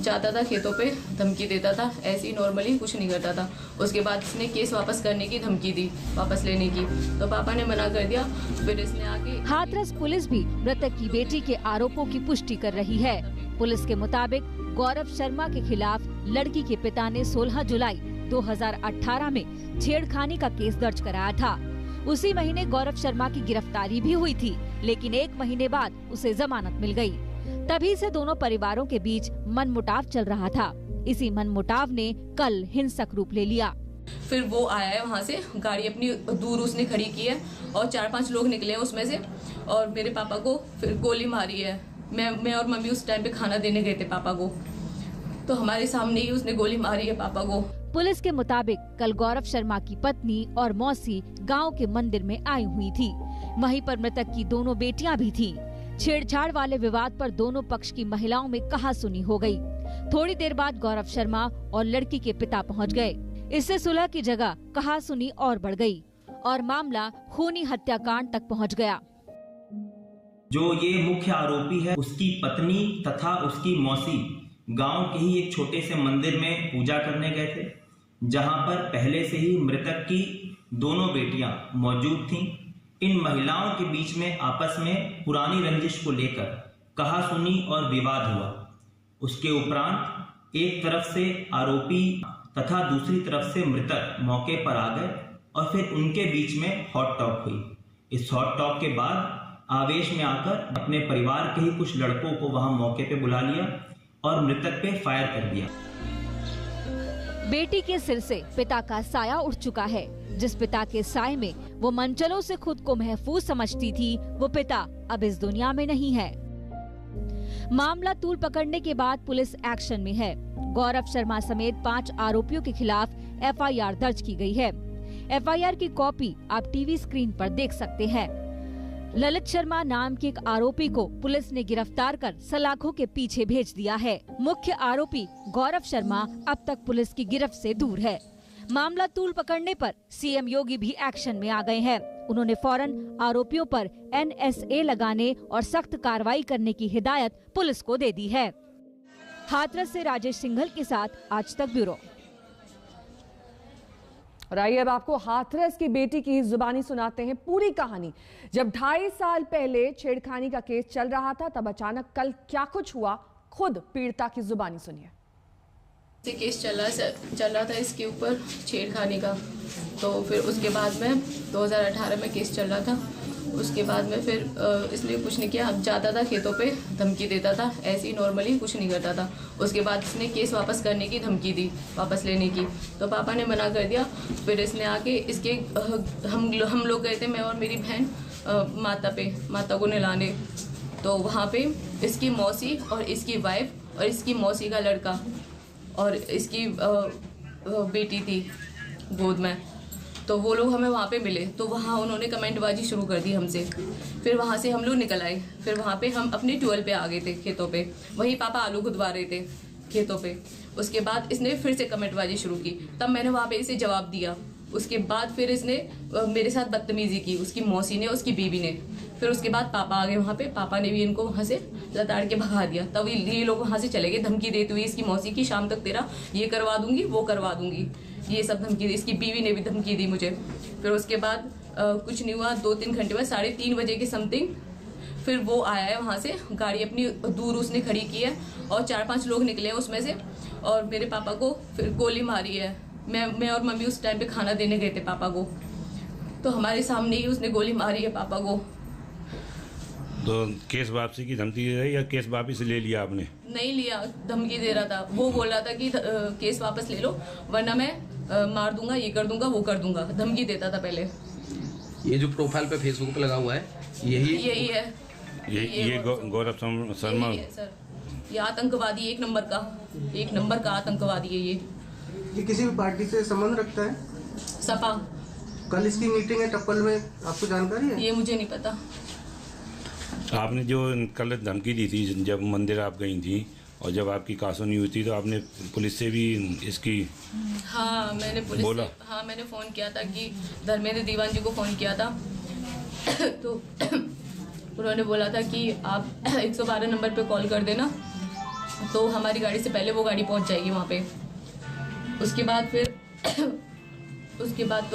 जाता था खेतों पे, धमकी देता था, ऐसे ही नॉर्मली कुछ नहीं करता था। उसके बाद इसने केस वापस करने की धमकी दी, वापस लेने की, तो पापा ने मना कर दिया। फिर इसने आके हाथरस पुलिस भी मृतक की बेटी के आरोपों की पुष्टि कर रही है। पुलिस के मुताबिक गौरव शर्मा के खिलाफ लड़की के पिता ने 16 जुलाई 2018 में छेड़खानी का केस दर्ज कराया था। उसी महीने गौरव शर्मा की गिरफ्तारी भी हुई थी, लेकिन 1 महीने बाद उसे जमानत मिल गई। तभी से दोनों परिवारों के बीच मनमुटाव चल रहा था। इसी मनमुटाव ने कल हिंसक रूप ले लिया। फिर वो आया है वहाँ से, गाड़ी अपनी दूर उसने खड़ी की है और 4-5 लोग निकले हैं उसमें से, और मेरे पापा को फिर गोली मारी है। मैं और मम्मी उस टाइम पे खाना देने गए थे पापा को, तो हमारे सामने ही उसने गोली मारी है पापा को। पुलिस के मुताबिक कल गौरव शर्मा की पत्नी और मौसी गांव के मंदिर में आई हुई थी। वहीं पर मृतक की दोनों बेटियां भी थीं। छेड़छाड़ वाले विवाद पर दोनों पक्ष की महिलाओं में कहासुनी हो गई। थोड़ी देर बाद गौरव शर्मा और लड़की के पिता पहुंच गए। इससे सुलह की जगह कहासुनी और बढ़ गई और मामला खूनी हत्याकांड तक पहुंच गया। जो ये मुख्य आरोपी है, उसकी पत्नी तथा उसकी मौसी गांव के ही एक छोटे से मंदिर में पूजा करने गए थे, जहां पर पहले से ही मृतक की दोनों बेटियां मौजूद थीं। इन महिलाओं के बीच में आपस में पुरानी रंजिश को लेकर कहासुनी और विवाद हुआ। उसके उपरांत एक तरफ से आरोपी तथा दूसरी तरफ से मृतक मौके पर आ गए और फिर उनके बीच में हॉट टॉक हुई। इस हॉट टॉक के बाद आवेश में आकर अपने परिवार के ही कुछ लड़कों को वहां मौके पे बुला लिया और मृतक पे फायर कर दिया। बेटी के सिर से पिता का साया उठ चुका है। जिस पिता के साए में वो मंचलों से खुद को महफूज समझती थी, वो पिता अब इस दुनिया में नहीं है। मामला तूल पकड़ने के बाद पुलिस एक्शन में है। गौरव शर्मा समेत 5 आरोपियों के खिलाफ FIR दर्ज की गई है। FIR की कॉपी आप टीवी स्क्रीन पर देख सकते हैं। ललित शर्मा नाम के एक आरोपी को पुलिस ने गिरफ्तार कर सलाखों के पीछे भेज दिया है। मुख्य आरोपी गौरव शर्मा अब तक पुलिस की गिरफ्त से दूर है। मामला तूल पकड़ने पर CM योगी भी एक्शन में आ गए हैं। उन्होंने फौरन आरोपियों पर NSA लगाने और सख्त कार्रवाई करने की हिदायत पुलिस को दे दी है। हाथरस से राजेश सिंघल के साथ आज तक ब्यूरो। और आइए अब आपको हाथरस की बेटी की जुबानी सुनाते हैं पूरी कहानी। जब 2.5 साल पहले छेड़खानी का केस चल रहा था, तब अचानक कल क्या कुछ हुआ, खुद पीड़िता की जुबानी सुनिए। केस चल रहा था इसके ऊपर छेड़खानी का, तो फिर उसके बाद में 2018 में केस चल रहा था। उसके बाद में फिर इसने कुछ नहीं किया, जाता था खेतों पे, धमकी देता था, ऐसे ही नॉर्मली कुछ नहीं करता था। उसके बाद इसने केस वापस करने की धमकी दी, वापस लेने की, तो पापा ने मना कर दिया। फिर इसने आके इसके हम लोग गए थे, मैं और मेरी बहन माता को नहलाने, तो वहाँ पे इसकी मौसी और इसकी वाइफ और इसकी मौसी का लड़का और इसकी बेटी थी गोद में, तो वो लोग हमें वहाँ पे मिले। तो वहाँ उन्होंने कमेंटबाजी शुरू कर दी हमसे। फिर वहाँ से हम लोग निकल आए। फिर वहाँ पे हम अपने ट्यूबवेल पे आ गए थे, खेतों पे। वहीं पापा आलू खुदवा रहे थे खेतों पे। उसके बाद इसने फिर से कमेंटबाजी शुरू की, तब मैंने वहाँ पे इसे जवाब दिया। उसके बाद फिर इसने मेरे साथ बदतमीजी की, उसकी मौसी ने, उसकी बीबी ने। फिर उसके बाद पापा आ गए वहाँ पे, पापा ने भी इनको वहाँ से लताड़ के भगा दिया। तब ये लोग वहाँ से चले गए, धमकी देते हुए इसकी मौसी की, शाम तक तेरा ये करवा दूंगी, वो करवा दूंगी, ये सब धमकी दी। इसकी बीवी ने भी धमकी दी मुझे। फिर उसके बाद कुछ नहीं हुआ, 2-3 घंटे बाद 3:30 बजे के समथिंग फिर वो आया है वहाँ से, गाड़ी अपनी दूर उसने खड़ी की है और 4-5 लोग निकले हैं उसमें से, और मेरे पापा को फिर गोली मारी है। मैं और मम्मी उस टाइम पे खाना देने गए थे पापा को, तो हमारे सामने ही उसने गोली मारी है पापा को। तो केस वापसी की धमकी दे रही या केस वापस ले लिया आपने? नहीं लिया, धमकी दे रहा था। वो बोल रहा था कि केस वापस ले लो वरना मैं मार दूंगा, ये कर दूंगा, वो कर दूंगा, धमकी देता था पहले। ये जो प्रोफाइल पे फेसबुक पे लगा हुआ है यही है। ये गौरव शर्मा है सर, ये आतंकवादी, एक नंबर का आतंकवादी है ये किसी भी पार्टी से संबंध रखता है? सपा। कल इसकी मीटिंग है टप्पल में, आपको जानकारी है? ये मुझे नहीं पता। आपने जो कल धमकी दी थी, जब मंदिर आप गई थी और जब आपकी कासूनी हुई थी, तो आपने पुलिस से भी इसकी? हाँ, मैंने पुलिस से, हाँ मैंने फ़ोन किया था कि धर्मेंद्र दीवान जी को फ़ोन किया था तो उन्होंने बोला था कि आप 112 नंबर पे कॉल कर देना, तो हमारी गाड़ी से पहले वो गाड़ी पहुंच जाएगी वहाँ पे। उसके बाद फिर उसके बाद तो